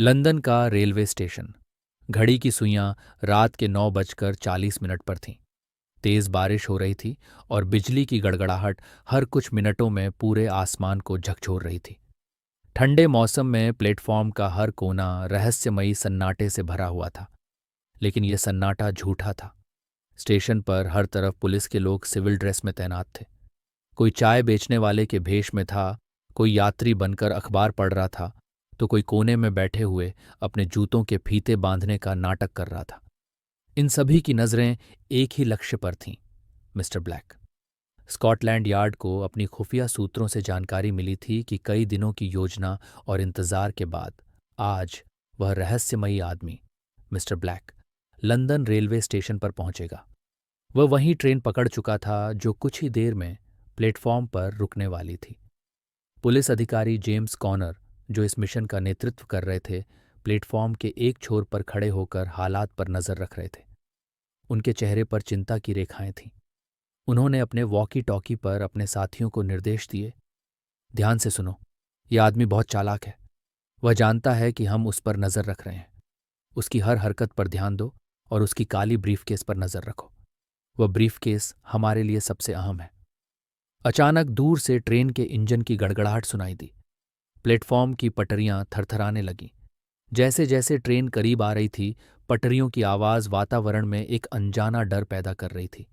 London का railway station. घड़ी की सुइयां रात के 9:40 पर थीं। तेज बारिश हो रही थी और बिजली की गड़गड़ाहट हर कुछ मिनटों में पूरे आसमान को झकझोर रही थी। ठंडे मौसम में प्लेटफॉर्म का हर कोना रहस्यमयी सन्नाटे से भरा हुआ था। लेकिन यह सन्नाटा झूठा था। स्टेशन पर हर तरफ पुलिस के लोग सिविल ड्रेस में तैनात थे। कोई चाय बेचने वाले के भेष में था, कोई यात्री बनकर अखबार पढ़ रहा था, तो कोई कोने में बैठे हुए अपने जूतों के फीते बांधने का नाटक कर रहा था। इन सभी की नजरें एक ही लक्ष्य पर थीं, मिस्टर ब्लैक। स्कॉटलैंड यार्ड को अपनी खुफिया सूत्रों से जानकारी मिली थी कि कई दिनों की योजना और इंतजार के बाद आज वह रहस्यमयी आदमी, mister black, London railway station पर पहुंचेगा। वह वही ट्रेन पकड़ चुका था जो कुछ ही देर में प्लेटफॉर्म पर रुकने वाली थी। पुलिस अधिकारी जेम्स कॉनर, जो इस मिशन का नेतृत्व कर रहे थे, प्लेटफॉर्म के एक छोर पर खड़े होकर हालात पर नजर रख रहे थे। उनके चेहरे पर चिंता की रेखाएं थीं। उन्होंने अपने वॉकी टॉकी पर अपने साथियों को निर्देश दिए, ध्यान से सुनो, यह आदमी बहुत चालाक है। वह जानता है कि हम उस पर नजर रख रहे हैं। उसकी हर हरकत पर ध्यान दो और उसकी काली ब्रीफकेस पर नजर रखो। वह ब्रीफकेस हमारे लिए सबसे अहम है। अचानक दूर से ट्रेन के इंजन की गड़गड़ाहट सुनाई दी। प्लेटफॉर्म की पटरियां थरथराने लगीं। जैसे जैसे ट्रेन करीब आ रही थी, पटरियों की आवाज वातावरण में एक अनजाना डर पैदा कर रही थी।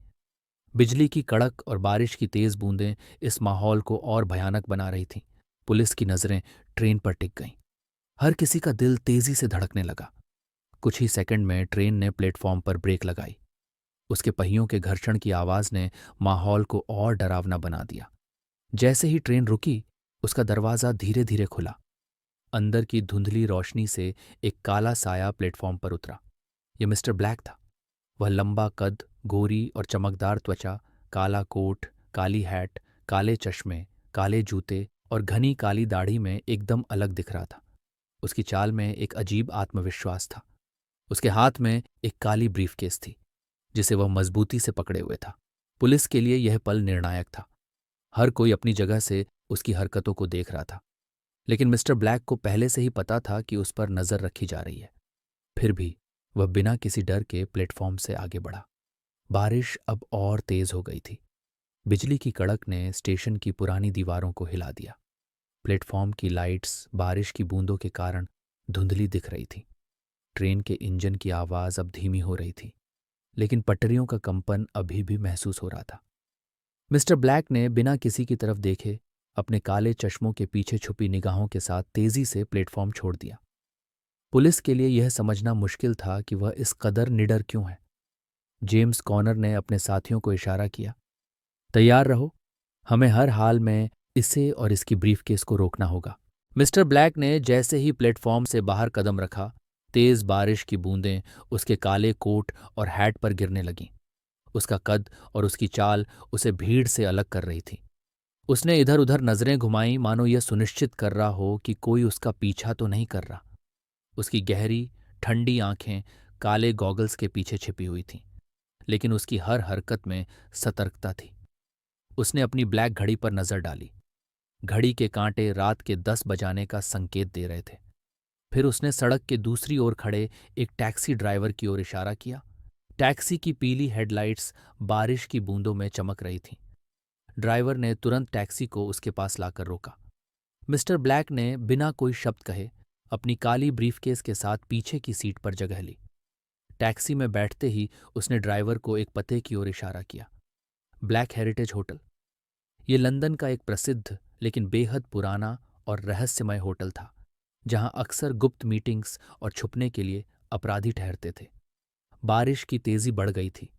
बिजली की कड़क और बारिश की तेज बूंदें इस माहौल को और भयानक बना रही थीं। पुलिस की नजरें ट्रेन पर टिक गईं। हर किसी का दिल तेजी से धड़कने लगा। कुछ ही सेकंड में ट्रेन ने प्लेटफॉर्म पर ब्रेक लगाई। उसके पहियों के घर्षण की आवाज ने माहौल को और डरावना बना दिया। जैसे ही ट्रेन रुकी, उसका दरवाजा धीरे धीरे खुला। अंदर की धुंधली रोशनी से एक काला साया प्लेटफॉर्म पर उतरा। यह मिस्टर ब्लैक था। वह लंबा कद, गोरी और चमकदार त्वचा, काला कोट, काली हैट, काले चश्मे, काले जूते और घनी काली दाढ़ी में एकदम अलग दिख रहा था। उसकी चाल में एक अजीब आत्मविश्वास था। उसके हाथ में एक काली ब्रीफकेस थी, जिसे वह मजबूती से पकड़े हुए था। पुलिस के लिए यह पल निर्णायक था। हर कोई अपनी जगह से उसकी हरकतों को देख रहा था, लेकिन मिस्टर ब्लैक को पहले से ही पता था कि उस पर नजर रखी जा रही है। फिर भी वह बिना किसी डर के प्लेटफॉर्म से आगे बढ़ा। बारिश अब और तेज हो गई थी। बिजली की कड़क ने स्टेशन की पुरानी दीवारों को हिला दिया। प्लेटफॉर्म की लाइट्स बारिश की बूंदों के कारण धुंधली दिख रही थी। ट्रेन के इंजन की आवाज अब धीमी हो रही थी, लेकिन पटरियों का कंपन अभी भी महसूस हो रहा था। मिस्टर ब्लैक ने बिना किसी की तरफ देखे अपने काले चश्मों के पीछे छुपी निगाहों के साथ तेजी से प्लेटफॉर्म छोड़ दिया। पुलिस के लिए यह समझना मुश्किल था कि वह इस कदर निडर क्यों है। जेम्स कॉनर ने अपने साथियों को इशारा किया, तैयार रहो, हमें हर हाल में इसे और इसकी ब्रीफकेस को रोकना होगा। मिस्टर ब्लैक ने जैसे ही प्लेटफॉर्म से बाहर कदम रखा, तेज बारिश की बूंदें उसके काले कोट और हैट पर गिरने लगीं। उसका कद और उसकी चाल उसे भीड़ से अलग कर रही थी। उसने इधर उधर नजरें घुमाईं, मानो यह सुनिश्चित कर रहा हो कि कोई उसका पीछा तो नहीं कर रहा। उसकी गहरी, ठंडी आंखें काले गॉगल्स के पीछे छिपी हुई थीं, लेकिन उसकी हर हरकत में सतर्कता थी। उसने अपनी ब्लैक घड़ी पर नजर डाली। घड़ी के कांटे रात के 10 बजाने का संकेत दे रहे थे। फिर उसने सड़क के दूसरी ओर खड़े एक टैक्सी ड्राइवर की ओर इशारा किया। टैक्सी की पीली हेडलाइट्स बारिश की बूंदों में चमक रही थीं। ड्राइवर ने तुरंत टैक्सी को उसके पास लाकर रोका। मिस्टर ब्लैक ने बिना कोई शब्द कहे अपनी काली ब्रीफकेस के साथ पीछे की सीट पर जगह ली। टैक्सी में बैठते ही उसने ड्राइवर को एक पते की ओर इशारा किया, ब्लैक हेरिटेज होटल। ये लंदन का एक प्रसिद्ध लेकिन बेहद पुराना और रहस्यमय होटल था, जहां अक्सर गुप्त मीटिंग्स और छुपने के लिए अपराधी ठहरते थे। बारिश की तेजी बढ़ गई थी।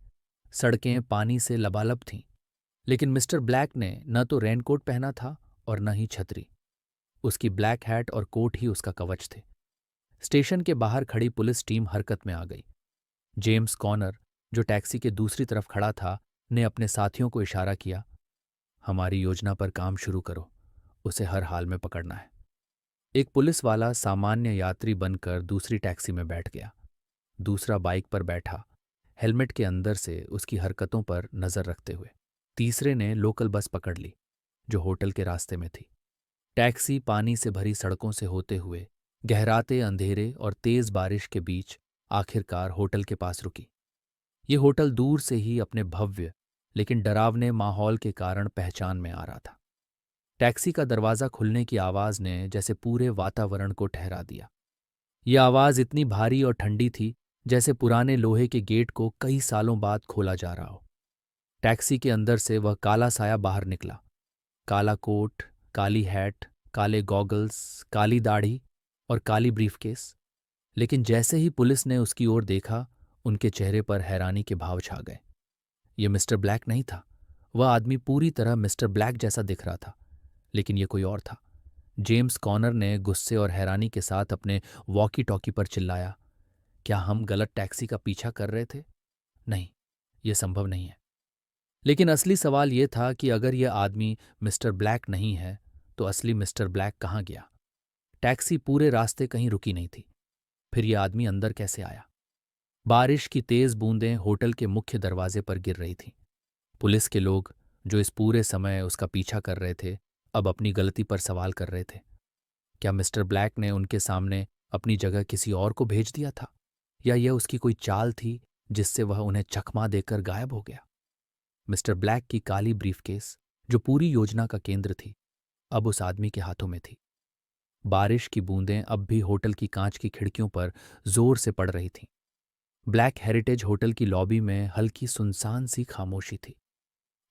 सड़कें पानी से लबालब थीं, लेकिन मिस्टर ब्लैक ने न तो रेनकोट पहना था और न ही छतरी। उसकी ब्लैक हैट और कोट ही उसका कवच थे। स्टेशन के बाहर खड़ी पुलिस टीम हरकत में आ गई। जेम्स कॉनर, जो टैक्सी के दूसरी तरफ खड़ा था, ने अपने साथियों को इशारा किया, हमारी योजना पर काम शुरू करो, उसे हर हाल में पकड़ना है। एक पुलिस वाला सामान्य यात्री बनकर दूसरी टैक्सी में बैठ गया। दूसरा बाइक पर बैठा, हेलमेट के अंदर से उसकी हरकतों पर नजर रखते हुए। तीसरे ने लोकल बस पकड़ ली, जो होटल के रास्ते में थी। टैक्सी पानी से भरी सड़कों से होते हुए गहराते अंधेरे और तेज बारिश के बीच आखिरकार होटल के पास रुकी। ये होटल दूर से ही अपने भव्य लेकिन डरावने माहौल के कारण पहचान में आ रहा था। टैक्सी का दरवाज़ा खुलने की आवाज़ ने जैसे पूरे वातावरण को ठहरा दिया। यह आवाज़ इतनी भारी और ठंडी थी जैसे पुराने लोहे के गेट को कई सालों बाद खोला जा रहा हो। टैक्सी के अंदर से वह काला साया बाहर निकला। काला कोट, काली हैट, काले गॉगल्स, काली दाढ़ी और काली ब्रीफकेस। लेकिन जैसे ही पुलिस ने उसकी ओर देखा, उनके चेहरे पर हैरानी के भाव छा गए। ये मिस्टर ब्लैक नहीं था। वह आदमी पूरी तरह मिस्टर ब्लैक जैसा दिख रहा था, लेकिन ये कोई और था। जेम्स कॉनर ने गुस्से और हैरानी के साथ अपने वॉकी टॉकी पर चिल्लाया, क्या हम गलत टैक्सी का पीछा कर रहे थे? नहीं, यह संभव नहीं है। लेकिन असली सवाल यह था कि अगर यह आदमी मिस्टर ब्लैक नहीं है, तो असली मिस्टर ब्लैक कहाँ गया? टैक्सी पूरे रास्ते कहीं रुकी नहीं थी। फिर यह आदमी अंदर कैसे आया? बारिश की तेज बूंदें होटल के मुख्य दरवाजे पर गिर रही थीं। पुलिस के लोग, जो इस पूरे समय उसका पीछा कर रहे थे, अब अपनी गलती पर सवाल कर रहे थे। क्या मिस्टर ब्लैक ने उनके सामने अपनी जगह किसी और को भेज दिया था, या यह उसकी कोई चाल थी जिससे वह उन्हें चकमा देकर गायब हो गया? मिस्टर ब्लैक की काली ब्रीफकेस, जो पूरी योजना का केंद्र थी, अब उस आदमी के हाथों में थी। बारिश की बूंदें अब भी होटल की कांच की खिड़कियों पर जोर से पड़ रही थीं। ब्लैक हेरिटेज होटल की लॉबी में हल्की सुनसान सी खामोशी थी।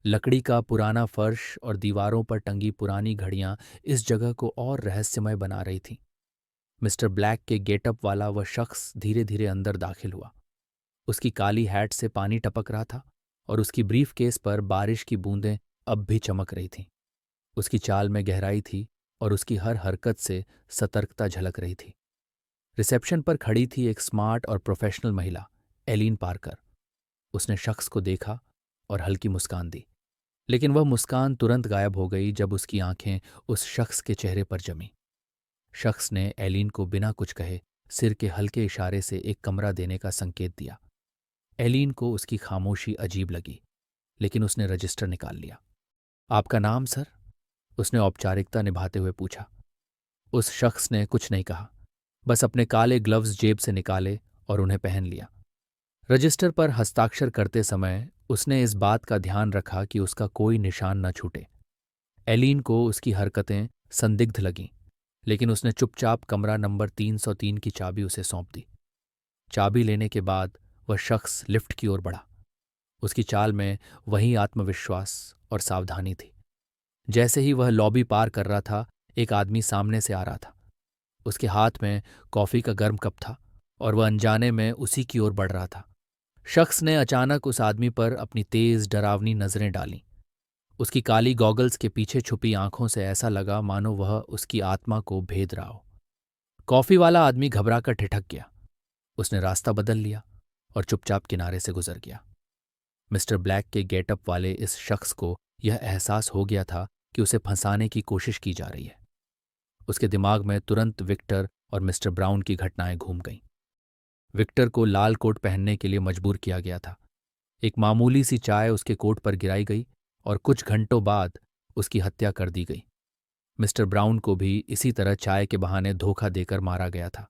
लकड़ी का पुराना फर्श और दीवारों पर टंगी पुरानी घड़ियां इस जगह को और रहस्यमय बना रही थीं। मिस्टर ब्लैक के गेटअप वाला वह शख्स धीरे धीरे अंदर दाखिल हुआ। उसकी काली हैट से पानी टपक रहा था और उसकी ब्रीफ केस पर बारिश की बूंदें अब भी चमक रही थीं। उसकी चाल में गहराई थी और उसकी हर हरकत से सतर्कता झलक रही थी। रिसेप्शन पर खड़ी थी एक स्मार्ट और प्रोफेशनल महिला, एलीन पार्कर। उसने शख्स को देखा और हल्की मुस्कान दी, लेकिन वह मुस्कान तुरंत गायब हो गई जब उसकी आंखें उस शख्स के चेहरे पर जमी। शख्स ने एलीन को बिना कुछ कहे सिर के हल्के इशारे से एक कमरा देने का संकेत दिया। एलीन को उसकी खामोशी अजीब लगी, लेकिन उसने रजिस्टर निकाल लिया। आपका नाम, सर? उसने औपचारिकता निभाते हुए पूछा। उस शख्स ने कुछ नहीं कहा, बस अपने काले ग्लव्स जेब से निकाले और उन्हें पहन लिया। रजिस्टर पर हस्ताक्षर करते समय उसने इस बात का ध्यान रखा कि उसका कोई निशान न छूटे। एलीन को उसकी हरकतें संदिग्ध लगीं, लेकिन उसने चुपचाप कमरा नंबर 303 की चाबी उसे सौंप दी। चाबी लेने के बाद वह शख्स लिफ्ट की ओर बढ़ा। उसकी चाल में वही आत्मविश्वास और सावधानी थी। जैसे ही वह लॉबी पार कर रहा था, एक आदमी सामने से आ रहा था। उसके हाथ में कॉफी का गर्म कप था और वह अनजाने में उसी की ओर बढ़ रहा था। शख्स ने अचानक उस आदमी पर अपनी तेज डरावनी नजरें डालीं। उसकी काली गॉगल्स के पीछे छुपी आंखों से ऐसा लगा मानो वह उसकी आत्मा को भेद रहा हो। कॉफी वाला आदमी घबराकर ठिठक गया। उसने रास्ता बदल लिया और चुपचाप किनारे से गुजर गया। मिस्टर ब्लैक के गेटअप वाले इस शख्स को यह एहसास हो गया था कि उसे फंसाने की कोशिश की जा रही है। उसके दिमाग में तुरंत विक्टर और मिस्टर ब्राउन की घटनाएं घूम गईं। विक्टर को लाल कोट पहनने के लिए मजबूर किया गया था। एक मामूली सी चाय उसके कोट पर गिराई गई और कुछ घंटों बाद उसकी हत्या कर दी गई। मिस्टर ब्राउन को भी इसी तरह चाय के बहाने धोखा देकर मारा गया था।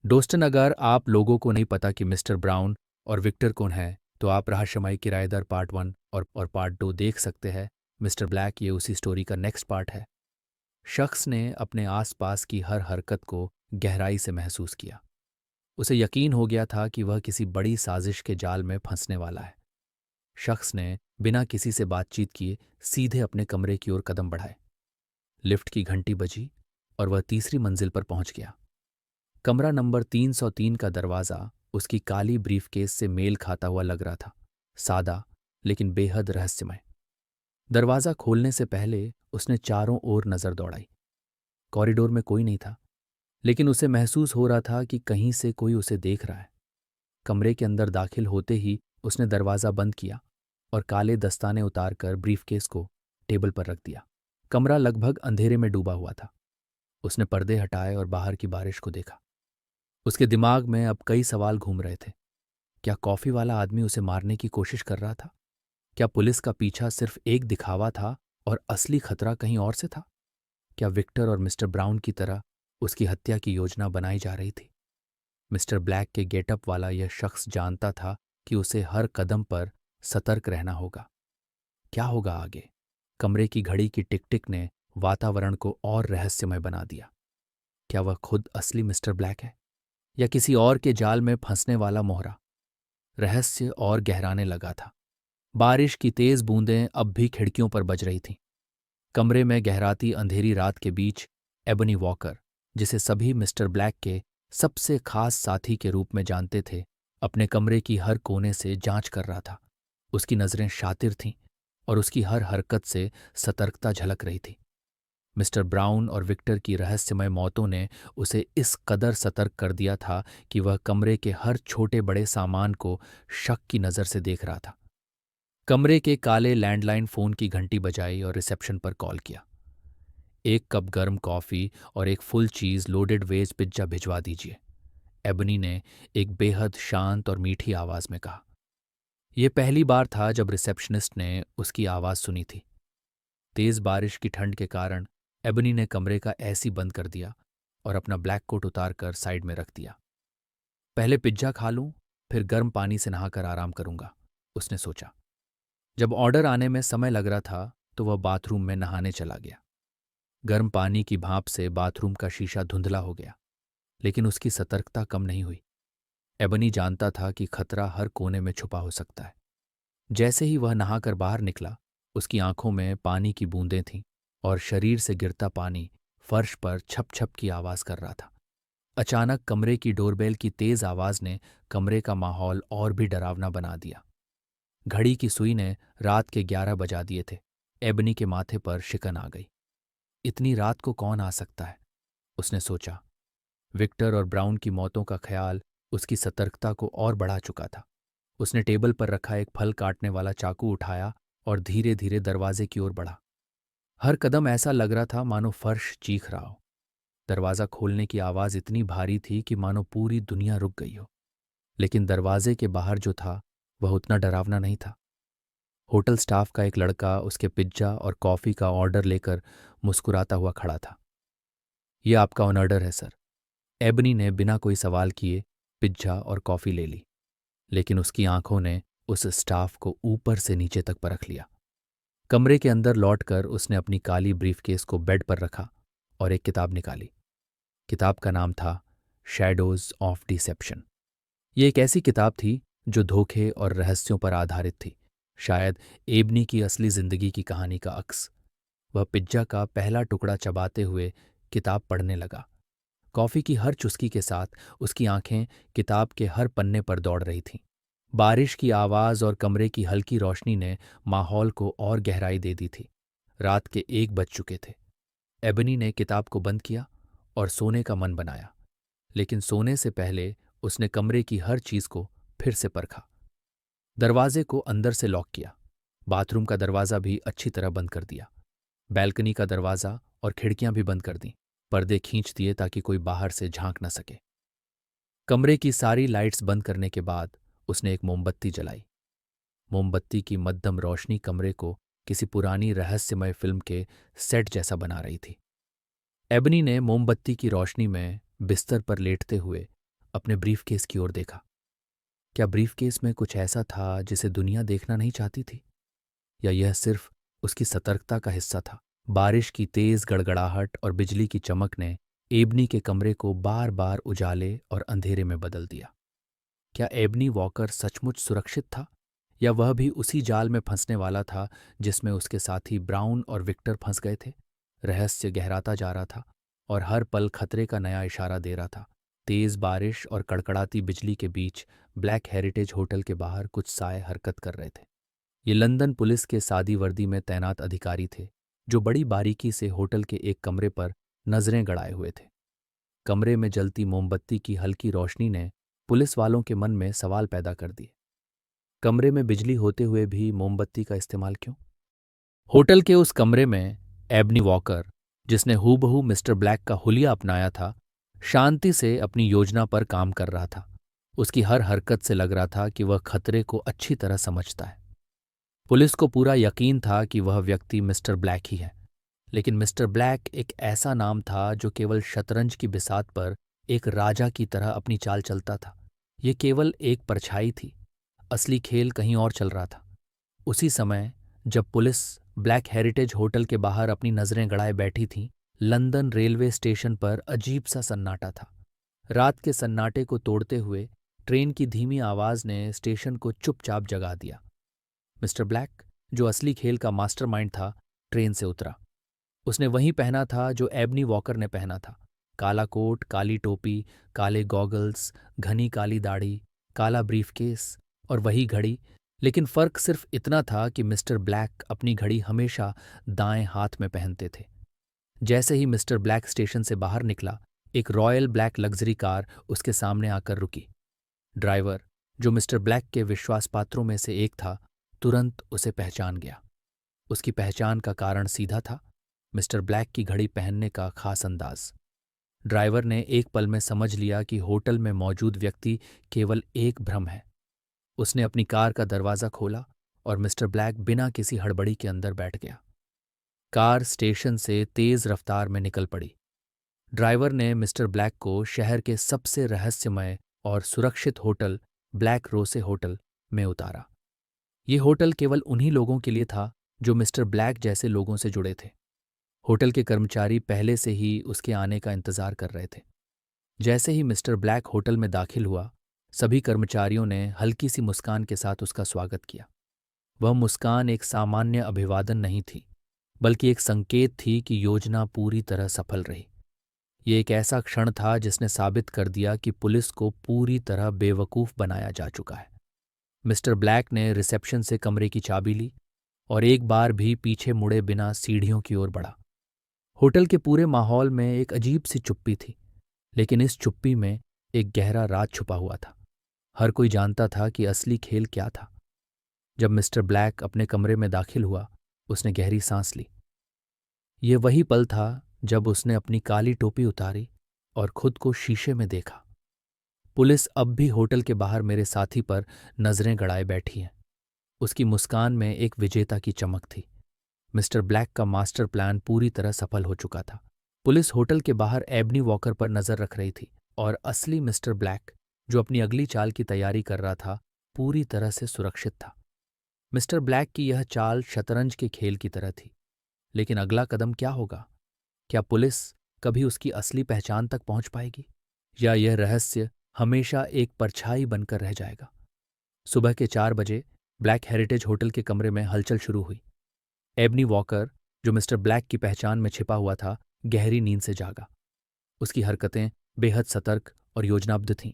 दोस्तन, अगर आप लोगों को नहीं पता कि मिस्टर ब्राउन और विक्टर कौन है, तो आप रहस्यमयी किराएदार पार्ट 1 और पार्ट 2 देख सकते हैं। मिस्टर ब्लैक ये उसी स्टोरी का नेक्स्ट पार्ट है। शख्स ने अपने आसपास की हर हरकत को गहराई से महसूस किया। उसे यकीन हो गया था कि वह किसी बड़ी साजिश के जाल में फंसने वाला है। शख्स ने बिना किसी से बातचीत किए सीधे अपने कमरे की ओर कदम बढ़ाए। लिफ्ट की घंटी बजी और वह तीसरी मंजिल पर पहुंच गया। कमरा नंबर 303 का दरवाज़ा उसकी काली ब्रीफकेस से मेल खाता हुआ लग रहा था, सादा लेकिन बेहद रहस्यमय। दरवाज़ा खोलने से पहले उसने चारों ओर नज़र दौड़ाई। कॉरिडोर में कोई नहीं था, लेकिन उसे महसूस हो रहा था कि कहीं से कोई उसे देख रहा है। कमरे के अंदर दाखिल होते ही उसने दरवाज़ा बंद किया और काले दस्ताने उतारकर ब्रीफकेस को टेबल पर रख दिया। कमरा लगभग अंधेरे में डूबा हुआ था। उसने पर्दे हटाए और बाहर की बारिश को देखा। उसके दिमाग में अब कई सवाल घूम रहे थे। क्या कॉफ़ी वाला आदमी उसे मारने की कोशिश कर रहा था? क्या पुलिस का पीछा सिर्फ एक दिखावा था और असली खतरा कहीं और से था? क्या विक्टर और मिस्टर ब्राउन की तरह उसकी हत्या की योजना बनाई जा रही थी। मिस्टर ब्लैक के गेटअप वाला यह शख्स जानता था कि उसे हर कदम पर सतर्क रहना होगा। क्या होगा आगे? कमरे की घड़ी की टिक टिक ने वातावरण को और रहस्यमय बना दिया। क्या वह खुद असली मिस्टर ब्लैक है या किसी और के जाल में फंसने वाला मोहरा? रहस्य और गहराने लगा था। बारिश की तेज बूंदें अब भी खिड़कियों पर बज रही थीं। कमरे में गहराती अंधेरी रात के बीच एबनी वॉकर, जिसे सभी मिस्टर ब्लैक के सबसे खास साथी के रूप में जानते थे, अपने कमरे की हर कोने से जांच कर रहा था। उसकी नजरें शातिर थीं और उसकी हर हरकत से सतर्कता झलक रही थी। मिस्टर ब्राउन और विक्टर की रहस्यमय मौतों ने उसे इस कदर सतर्क कर दिया था कि वह कमरे के हर छोटे बड़े सामान को शक की नज़र से देख रहा था। कमरे के काले लैंडलाइन फ़ोन की घंटी बजाई और रिसेप्शन पर कॉल किया। एक कप गर्म कॉफ़ी और एक फुल चीज़ लोडेड वेज पिज्ज़ा भिजवा दीजिए, एबनी ने एक बेहद शांत और मीठी आवाज़ में कहा। यह पहली बार था जब रिसेप्शनिस्ट ने उसकी आवाज़ सुनी थी। तेज़ बारिश की ठंड के कारण एबनी ने कमरे का एसी बंद कर दिया और अपना ब्लैक कोट उतार कर साइड में रख दिया। पहले पिज्जा खा लूं, फिर गर्म पानी से नहाकर आराम करूंगा, उसने सोचा। जब ऑर्डर आने में समय लग रहा था तो वह बाथरूम में नहाने चला गया। गर्म पानी की भाप से बाथरूम का शीशा धुंधला हो गया, लेकिन उसकी सतर्कता कम नहीं हुई। एबनी जानता था कि खतरा हर कोने में छुपा हो सकता है। जैसे ही वह नहाकर बाहर निकला, उसकी आंखों में पानी की बूंदें थीं और शरीर से गिरता पानी फर्श पर छप छप की आवाज कर रहा था। अचानक कमरे की डोरबेल की तेज आवाज ने कमरे का माहौल और भी डरावना बना दिया। घड़ी की सुई ने रात के 11 बजा दिए थे। एबनी के माथे पर शिकन आ गई। इतनी रात को कौन आ सकता है, उसने सोचा। विक्टर और ब्राउन की मौतों का ख्याल उसकी सतर्कता को और बढ़ा चुका था। उसने टेबल पर रखा एक फल काटने वाला चाकू उठाया और धीरे धीरे दरवाजे की ओर बढ़ा। हर कदम ऐसा लग रहा था मानो फर्श चीख रहा हो। दरवाज़ा खोलने की आवाज़ इतनी भारी थी कि मानो पूरी दुनिया रुक गई हो। लेकिन दरवाजे के बाहर जो था वह उतना डरावना नहीं था। होटल स्टाफ का एक लड़का उसके पिज्जा और कॉफ़ी का ऑर्डर लेकर मुस्कुराता हुआ खड़ा था। ये आपका ऑर्डर है सर। एबनी ने बिना कोई सवाल किए पिज्जा और कॉफ़ी ले ली, लेकिन उसकी आंखों ने उस स्टाफ को ऊपर से नीचे तक परख लिया। कमरे के अंदर लौटकर उसने अपनी काली ब्रीफकेस को बेड पर रखा और एक किताब निकाली। किताब का नाम था शैडोज ऑफ डिसेप्शन। ये एक ऐसी किताब थी जो धोखे और रहस्यों पर आधारित थी, शायद एबनी की असली जिंदगी की कहानी का अक्स। वह पिज्जा का पहला टुकड़ा चबाते हुए किताब पढ़ने लगा। कॉफ़ी की हर चुस्की के साथ उसकी आंखें किताब के हर पन्ने पर दौड़ रही थीं। बारिश की आवाज़ और कमरे की हल्की रोशनी ने माहौल को और गहराई दे दी थी। रात के 1 बज चुके थे। एबनी ने किताब को बंद किया और सोने का मन बनाया, लेकिन सोने से पहले उसने कमरे की हर चीज को फिर से परखा। दरवाजे को अंदर से लॉक किया, बाथरूम का दरवाजा भी अच्छी तरह बंद कर दिया, बैल्कनी का दरवाजा और खिड़कियां भी बंद कर दी, पर्दे खींच दिए ताकि कोई बाहर से झांक न सके। कमरे की सारी लाइट्स बंद करने के बाद उसने एक मोमबत्ती जलाई। मोमबत्ती की मध्यम रोशनी कमरे को किसी पुरानी रहस्यमय फिल्म के सेट जैसा बना रही थी। एबनी ने मोमबत्ती की रोशनी में बिस्तर पर लेटते हुए अपने ब्रीफकेस की ओर देखा। क्या ब्रीफकेस में कुछ ऐसा था जिसे दुनिया देखना नहीं चाहती थी, या यह सिर्फ उसकी सतर्कता का हिस्सा था? बारिश की तेज गड़गड़ाहट और बिजली की चमक ने एबनी के कमरे को बार बार उजाले और अंधेरे में बदल दिया। क्या एबनी वॉकर सचमुच सुरक्षित था, या वह भी उसी जाल में फंसने वाला था जिसमें उसके साथी ब्राउन और विक्टर फंस गए थे? रहस्य गहराता जा रहा था और हर पल खतरे का नया इशारा दे रहा था। तेज बारिश और कड़कड़ाती बिजली के बीच ब्लैक हेरिटेज होटल के बाहर कुछ साए हरकत कर रहे थे। ये लंदन पुलिस के सादी वर्दी में तैनात अधिकारी थे, जो बड़ी बारीकी से होटल के एक कमरे पर नजरें गड़ाए हुए थे। कमरे में जलती मोमबत्ती की हल्की रोशनी ने पुलिस वालों के मन में सवाल पैदा कर दिए। कमरे में बिजली होते हुए भी मोमबत्ती का इस्तेमाल क्यों? होटल के उस कमरे में एबनी वॉकर, जिसने हूबहू मिस्टर ब्लैक का हुलिया अपनाया था, शांति से अपनी योजना पर काम कर रहा था। उसकी हर हरकत से लग रहा था कि वह खतरे को अच्छी तरह समझता है। पुलिस को पूरा यकीन था कि वह व्यक्ति मिस्टर ब्लैक ही है। लेकिन मिस्टर ब्लैक एक ऐसा नाम था जो केवल शतरंज की बिसात पर एक राजा की तरह अपनी चाल चलता था। ये केवल एक परछाई थी, असली खेल कहीं और चल रहा था। उसी समय जब पुलिस ब्लैक हेरिटेज होटल के बाहर अपनी नजरें गड़ाए बैठी थी, लंदन रेलवे स्टेशन पर अजीब सा सन्नाटा था। रात के सन्नाटे को तोड़ते हुए ट्रेन की धीमी आवाज ने स्टेशन को चुपचाप जगा दिया। मिस्टर ब्लैक, जो असली खेल का मास्टरमाइंड था, ट्रेन से उतरा। उसने वही पहना था जो एबनी वॉकर ने पहना था। काला कोट, काली टोपी, काले गॉगल्स, घनी काली दाढ़ी, काला ब्रीफकेस और वही घड़ी। लेकिन फर्क सिर्फ इतना था कि मिस्टर ब्लैक अपनी घड़ी हमेशा दाएं हाथ में पहनते थे। जैसे ही मिस्टर ब्लैक स्टेशन से बाहर निकला, एक रॉयल ब्लैक लग्जरी कार उसके सामने आकर रुकी। ड्राइवर, जो मिस्टर ब्लैक के विश्वासपात्रों में से एक था, तुरंत उसे पहचान गया। उसकी पहचान का कारण सीधा था, मिस्टर ब्लैक की घड़ी पहनने का खास अंदाज। ड्राइवर ने एक पल में समझ लिया कि होटल में मौजूद व्यक्ति केवल एक भ्रम है। उसने अपनी कार का दरवाज़ा खोला और मिस्टर ब्लैक बिना किसी हड़बड़ी के अंदर बैठ गया। कार स्टेशन से तेज रफ्तार में निकल पड़ी। ड्राइवर ने मिस्टर ब्लैक को शहर के सबसे रहस्यमय और सुरक्षित होटल ब्लैक रोसे होटल में उतारा। ये होटल केवल उन्हीं लोगों के लिए था जो मिस्टर ब्लैक जैसे लोगों से जुड़े थे। होटल के कर्मचारी पहले से ही उसके आने का इंतजार कर रहे थे। जैसे ही मिस्टर ब्लैक होटल में दाखिल हुआ, सभी कर्मचारियों ने हल्की सी मुस्कान के साथ उसका स्वागत किया। वह मुस्कान एक सामान्य अभिवादन नहीं थी, बल्कि एक संकेत थी कि योजना पूरी तरह सफल रही। ये एक ऐसा क्षण था जिसने साबित कर दिया कि पुलिस को पूरी तरह बेवकूफ़ बनाया जा चुका है। मिस्टर ब्लैक ने रिसेप्शन से कमरे की चाबी ली और एक बार भी पीछे मुड़े बिना सीढ़ियों की ओर बढ़ा। होटल के पूरे माहौल में एक अजीब सी चुप्पी थी, लेकिन इस चुप्पी में एक गहरा राज छुपा हुआ था। हर कोई जानता था कि असली खेल क्या था। जब मिस्टर ब्लैक अपने कमरे में दाखिल हुआ, उसने गहरी सांस ली। ये वही पल था जब उसने अपनी काली टोपी उतारी और खुद को शीशे में देखा। पुलिस अब भी होटल के बाहर मेरे साथी पर नजरें गड़ाए बैठी है। उसकी मुस्कान में एक विजेता की चमक थी। मिस्टर ब्लैक का मास्टर प्लान पूरी तरह सफल हो चुका था। पुलिस होटल के बाहर एबनी वॉकर पर नजर रख रही थी और असली मिस्टर ब्लैक, जो अपनी अगली चाल की तैयारी कर रहा था, पूरी तरह से सुरक्षित था। मिस्टर ब्लैक की यह चाल शतरंज के खेल की तरह थी। लेकिन अगला कदम क्या होगा? क्या पुलिस कभी उसकी असली पहचान तक पहुंच पाएगी, या यह रहस्य हमेशा एक परछाई बनकर रह जाएगा? सुबह के 4 बजे ब्लैक हेरिटेज होटल के कमरे में हलचल शुरू हुई। एबनी वॉकर, जो मिस्टर ब्लैक की पहचान में छिपा हुआ था, गहरी नींद से जागा। उसकी हरकतें बेहद सतर्क और योजनाबद्ध थीं।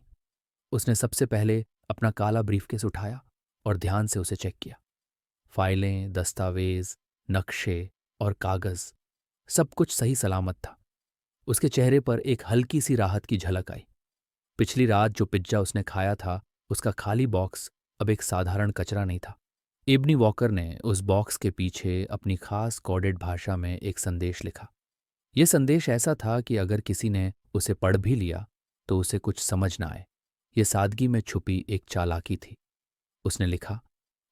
उसने सबसे पहले अपना काला ब्रीफकेस उठाया और ध्यान से उसे चेक किया। फाइलें, दस्तावेज, नक्शे और कागज, सब कुछ सही सलामत था। उसके चेहरे पर एक हल्की सी राहत की झलक आई। पिछली रात जो पिज्जा उसने खाया था, उसका खाली बॉक्स अब एक साधारण कचरा नहीं था। एबनी वॉकर ने उस बॉक्स के पीछे अपनी खास कोडेड भाषा में एक संदेश लिखा। यह संदेश ऐसा था कि अगर किसी ने उसे पढ़ भी लिया तो उसे कुछ समझ ना आए। यह सादगी में छुपी एक चालाकी थी। उसने लिखा,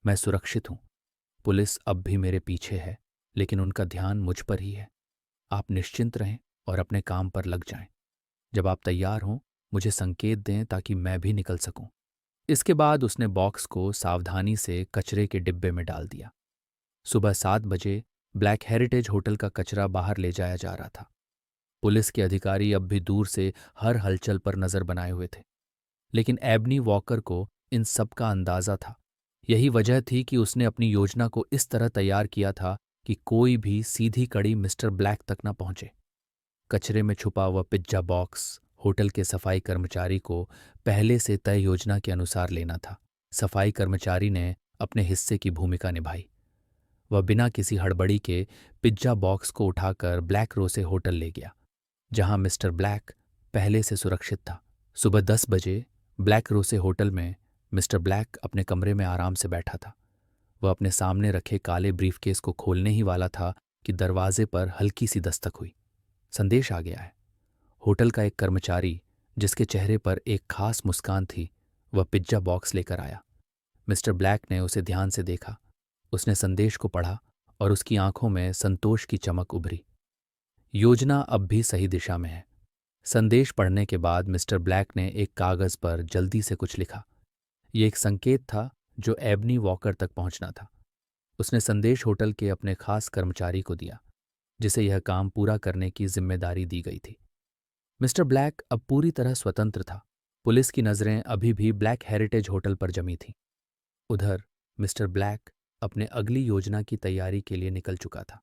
मैं सुरक्षित हूं। पुलिस अब भी मेरे पीछे है, लेकिन उनका ध्यान मुझ पर ही है। आप निश्चिंत रहें और अपने काम पर लग जाएं। जब आप तैयार हों, मुझे संकेत दें ताकि मैं भी निकल सकूं। इसके बाद उसने बॉक्स को सावधानी से कचरे के डिब्बे में डाल दिया। सुबह 7 बजे ब्लैक हेरिटेज होटल का कचरा बाहर ले जाया जा रहा था। पुलिस के अधिकारी अब भी दूर से हर हलचल पर नजर बनाए हुए थे, लेकिन एबनी वॉकर को इन सब का अंदाजा था। यही वजह थी कि उसने अपनी योजना को इस तरह तैयार किया था कि कोई भी सीधी कड़ी मिस्टर ब्लैक तक न पहुंचे। कचरे में छुपा हुआ पिज्जा बॉक्स होटल के सफाई कर्मचारी को पहले से तय योजना के अनुसार लेना था। सफाई कर्मचारी ने अपने हिस्से की भूमिका निभाई। वह बिना किसी हड़बड़ी के पिज्जा बॉक्स को उठाकर ब्लैक रोसे होटल ले गया, जहां मिस्टर ब्लैक पहले से सुरक्षित था। सुबह 10 बजे ब्लैक रोसे होटल में मिस्टर ब्लैक अपने कमरे में आराम से बैठा था। वह अपने सामने रखे काले ब्रीफकेस को खोलने ही वाला था कि दरवाजे पर हल्की सी दस्तक हुई। संदेश आ गया है। होटल का एक कर्मचारी, जिसके चेहरे पर एक खास मुस्कान थी, वह पिज्जा बॉक्स लेकर आया। मिस्टर ब्लैक ने उसे ध्यान से देखा। उसने संदेश को पढ़ा और उसकी आंखों में संतोष की चमक उभरी। योजना अब भी सही दिशा में है। संदेश पढ़ने के बाद मिस्टर ब्लैक ने एक कागज पर जल्दी से कुछ लिखा। ये एक संकेत था जो एबनी वॉकर तक पहुंचना था। उसने संदेश होटल के अपने खास कर्मचारी को दिया, जिसे यह काम पूरा करने की जिम्मेदारी दी गई थी। मिस्टर ब्लैक अब पूरी तरह स्वतंत्र था। पुलिस की नज़रें अभी भी ब्लैक हेरिटेज होटल पर जमी थीं। उधर मिस्टर ब्लैक अपने अगली योजना की तैयारी के लिए निकल चुका था।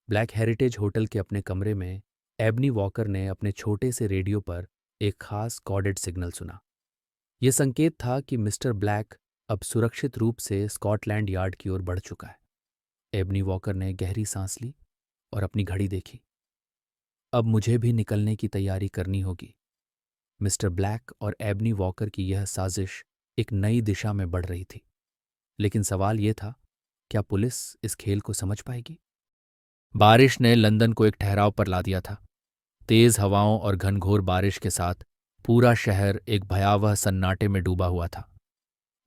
ब्लैक हेरिटेज होटल के अपने कमरे में एबनी वॉकर ने अपने छोटे से रेडियो पर एक खास कॉर्डेड सिग्नल सुना। यह संकेत था कि मिस्टर ब्लैक अब सुरक्षित रूप से स्कॉटलैंड यार्ड की ओर बढ़ चुका है। एबनी वॉकर ने गहरी सांस ली और अपनी घड़ी देखी। अब मुझे भी निकलने की तैयारी करनी होगी। मिस्टर ब्लैक और एबनी वॉकर की यह साजिश एक नई दिशा में बढ़ रही थी। लेकिन सवाल यह था, क्या पुलिस इस खेल को समझ पाएगी? बारिश ने लंदन को एक ठहराव पर ला दिया था। तेज हवाओं और घनघोर बारिश के साथ पूरा शहर एक भयावह सन्नाटे में डूबा हुआ था।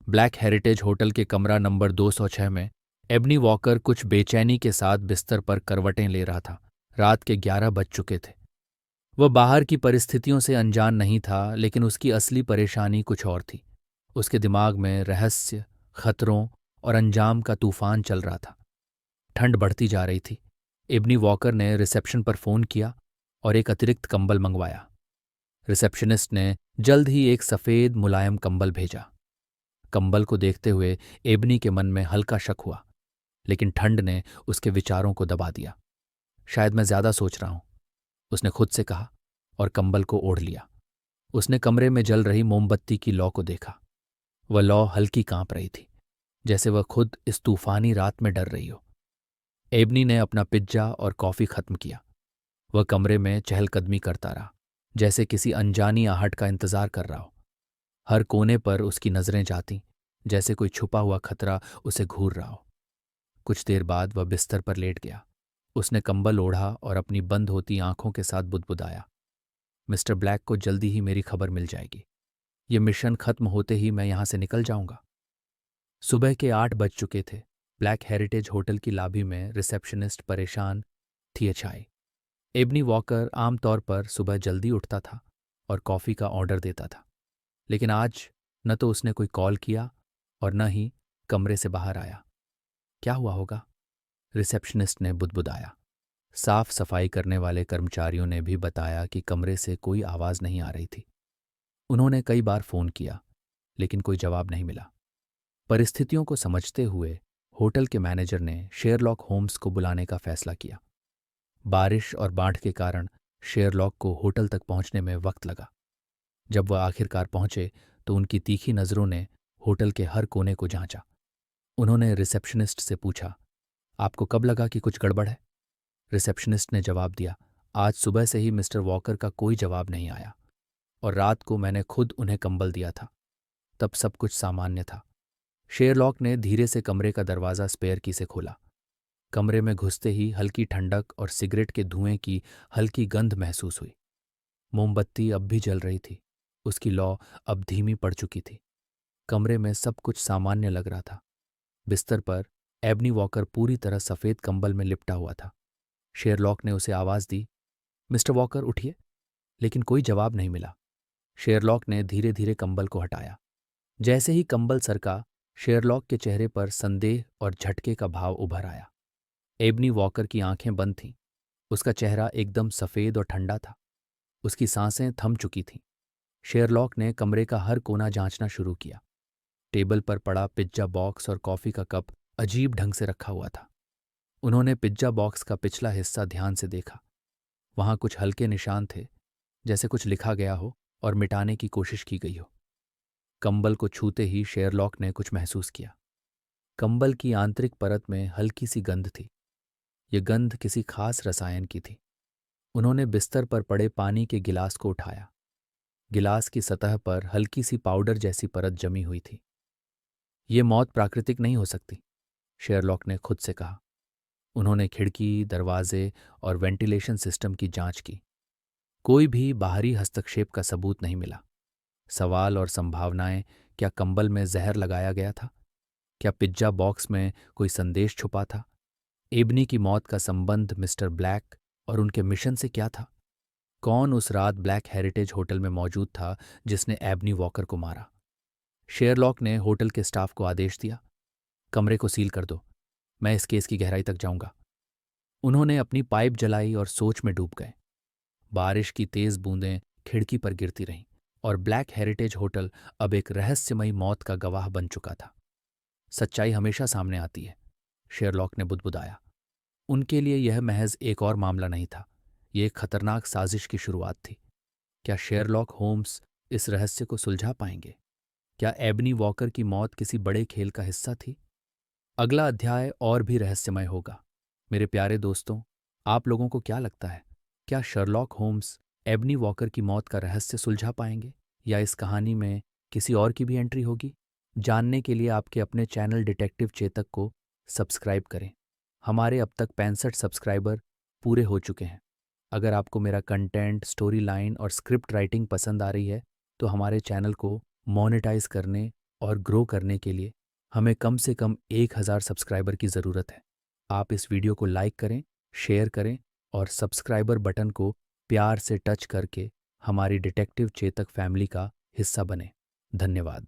ब्लैक हेरिटेज होटल के कमरा नंबर 206 में एबनी वॉकर कुछ बेचैनी के साथ बिस्तर पर करवटें ले रहा था। रात के 11 बज चुके थे। वह बाहर की परिस्थितियों से अनजान नहीं था, लेकिन उसकी असली परेशानी कुछ और थी। उसके दिमाग में रहस्य, खतरों और अंजाम का तूफान चल रहा था। ठंड बढ़ती जा रही थी। एबनी वॉकर ने रिसेप्शन पर फ़ोन किया और एक अतिरिक्त कंबल मंगवाया। रिसेप्शनिस्ट ने जल्द ही एक सफ़ेद मुलायम कंबल भेजा। कंबल को देखते हुए एबनी के मन में हल्का शक हुआ, लेकिन ठंड ने उसके विचारों को दबा दिया। शायद मैं ज्यादा सोच रहा हूं, उसने खुद से कहा और कंबल को ओढ़ लिया। उसने कमरे में जल रही मोमबत्ती की लौ को देखा। वह लौ हल्की कांप रही थी, जैसे वह खुद इस तूफानी रात में डर रही हो। एबनी ने अपना पिज्जा और कॉफी खत्म किया। वह कमरे में चहलकदमी करता रहा, जैसे किसी अनजानी आहट का इंतजार कर रहा हो। हर कोने पर उसकी नजरें जातीं, जैसे कोई छुपा हुआ खतरा उसे घूर रहा हो। कुछ देर बाद वह बिस्तर पर लेट गया। उसने कंबल ओढ़ा और अपनी बंद होती आंखों के साथ बुदबुदाया, मिस्टर ब्लैक को जल्दी ही मेरी खबर मिल जाएगी। ये मिशन खत्म होते ही मैं यहां से निकल जाऊंगा। सुबह के 8 बज चुके थे। ब्लैक हेरिटेज होटल की लॉबी में रिसेप्शनिस्ट परेशान थी अछाई। एबनी वॉकर आमतौर पर सुबह जल्दी उठता था और कॉफ़ी का ऑर्डर देता था, लेकिन आज न तो उसने कोई कॉल किया और न ही कमरे से बाहर आया। क्या हुआ होगा? रिसेप्शनिस्ट ने बुदबुदाया। साफ सफाई करने वाले कर्मचारियों ने भी बताया कि कमरे से कोई आवाज़ नहीं आ रही थी। उन्होंने कई बार फ़ोन किया, लेकिन कोई जवाब नहीं मिला। परिस्थितियों को समझते हुए होटल के मैनेजर ने शेरलॉक होम्स को बुलाने का फैसला किया। बारिश और बाढ़ के कारण शेरलॉक को होटल तक पहुंचने में वक्त लगा। जब वह आखिरकार पहुंचे तो उनकी तीखी नज़रों ने होटल के हर कोने को जांचा। उन्होंने रिसेप्शनिस्ट से पूछा, आपको कब लगा कि कुछ गड़बड़ है? रिसेप्शनिस्ट ने जवाब दिया, आज सुबह से ही मिस्टर वॉकर का कोई जवाब नहीं आया और रात को मैंने खुद उन्हें कंबल दिया था। तब सब कुछ सामान्य था। शेरलॉक ने धीरे से कमरे का दरवाज़ा स्पेयर की से खोला। कमरे में घुसते ही हल्की ठंडक और सिगरेट के धुएं की हल्की गंध महसूस हुई। मोमबत्ती अब भी जल रही थी। उसकी लौ अब धीमी पड़ चुकी थी। कमरे में सब कुछ सामान्य लग रहा था। बिस्तर पर एबनी वॉकर पूरी तरह सफ़ेद कंबल में लिपटा हुआ था। शेरलॉक ने उसे आवाज़ दी, मिस्टर वॉकर उठिए, लेकिन कोई जवाब नहीं मिला। शेरलॉक ने धीरे धीरे कंबल को हटाया। जैसे ही कंबल सरका, शेरलॉक के चेहरे पर संदेह और झटके का भाव उभर आया। एबनी वॉकर की आंखें बंद थीं। उसका चेहरा एकदम सफ़ेद और ठंडा था। उसकी सांसें थम चुकी थीं। शेरलॉक ने कमरे का हर कोना जांचना शुरू किया। टेबल पर पड़ा पिज्जा बॉक्स और कॉफ़ी का कप अजीब ढंग से रखा हुआ था। उन्होंने पिज्जा बॉक्स का पिछला हिस्सा ध्यान से देखा। वहां कुछ हल्के निशान थे, जैसे कुछ लिखा गया हो और मिटाने की कोशिश की गई हो। कंबल को छूते ही शेरलॉक ने कुछ महसूस किया। कंबल की आंतरिक परत में हल्की सी गंध थी। यह गंध किसी खास रसायन की थी। उन्होंने बिस्तर पर पड़े पानी के गिलास को उठाया। गिलास की सतह पर हल्की सी पाउडर जैसी परत जमी हुई थी। ये मौत प्राकृतिक नहीं हो सकती, शेरलॉक ने खुद से कहा। उन्होंने खिड़की, दरवाजे और वेंटिलेशन सिस्टम की जांच की। कोई भी बाहरी हस्तक्षेप का सबूत नहीं मिला। सवाल और संभावनाएं, क्या कंबल में जहर लगाया गया था? क्या पिज्जा बॉक्स में कोई संदेश छुपा था? एबनी की मौत का संबंध मिस्टर ब्लैक और उनके मिशन से क्या था? कौन उस रात ब्लैक हेरिटेज होटल में मौजूद था जिसने एबनी वॉकर को मारा? शेरलॉक ने होटल के स्टाफ को आदेश दिया, कमरे को सील कर दो, मैं इस केस की गहराई तक जाऊंगा। उन्होंने अपनी पाइप जलाई और सोच में डूब गए। बारिश की तेज बूंदें खिड़की पर गिरती रहीं और ब्लैक हेरिटेज होटल अब एक रहस्यमयी मौत का गवाह बन चुका था। सच्चाई हमेशा सामने आती है, शेरलॉक ने बुदबुदाया। उनके लिए यह महज एक और मामला नहीं था, ये एक खतरनाक साजिश की शुरुआत थी। क्या शेरलॉक होम्स इस रहस्य को सुलझा पाएंगे? क्या एबनी वॉकर की मौत किसी बड़े खेल का हिस्सा थी? अगला अध्याय और भी रहस्यमय होगा। मेरे प्यारे दोस्तों, आप लोगों को क्या लगता है, क्या शर्लॉक होम्स एबनी वॉकर की मौत का रहस्य सुलझा पाएंगे या इस कहानी में किसी और की भी एंट्री होगी? जानने के लिए आपके अपने चैनल डिटेक्टिव चेतक को सब्सक्राइब करें। हमारे अब तक 65 सब्सक्राइबर पूरे हो चुके हैं। अगर आपको मेरा कंटेंट, स्टोरी लाइन और स्क्रिप्ट राइटिंग पसंद आ रही है तो हमारे चैनल को मोनेटाइज करने और ग्रो करने के लिए हमें कम से कम 1000 सब्सक्राइबर की ज़रूरत है। आप इस वीडियो को लाइक करें, शेयर करें और सब्सक्राइबर बटन को प्यार से टच करके हमारी डिटेक्टिव चेतक फैमिली का हिस्सा बने। धन्यवाद।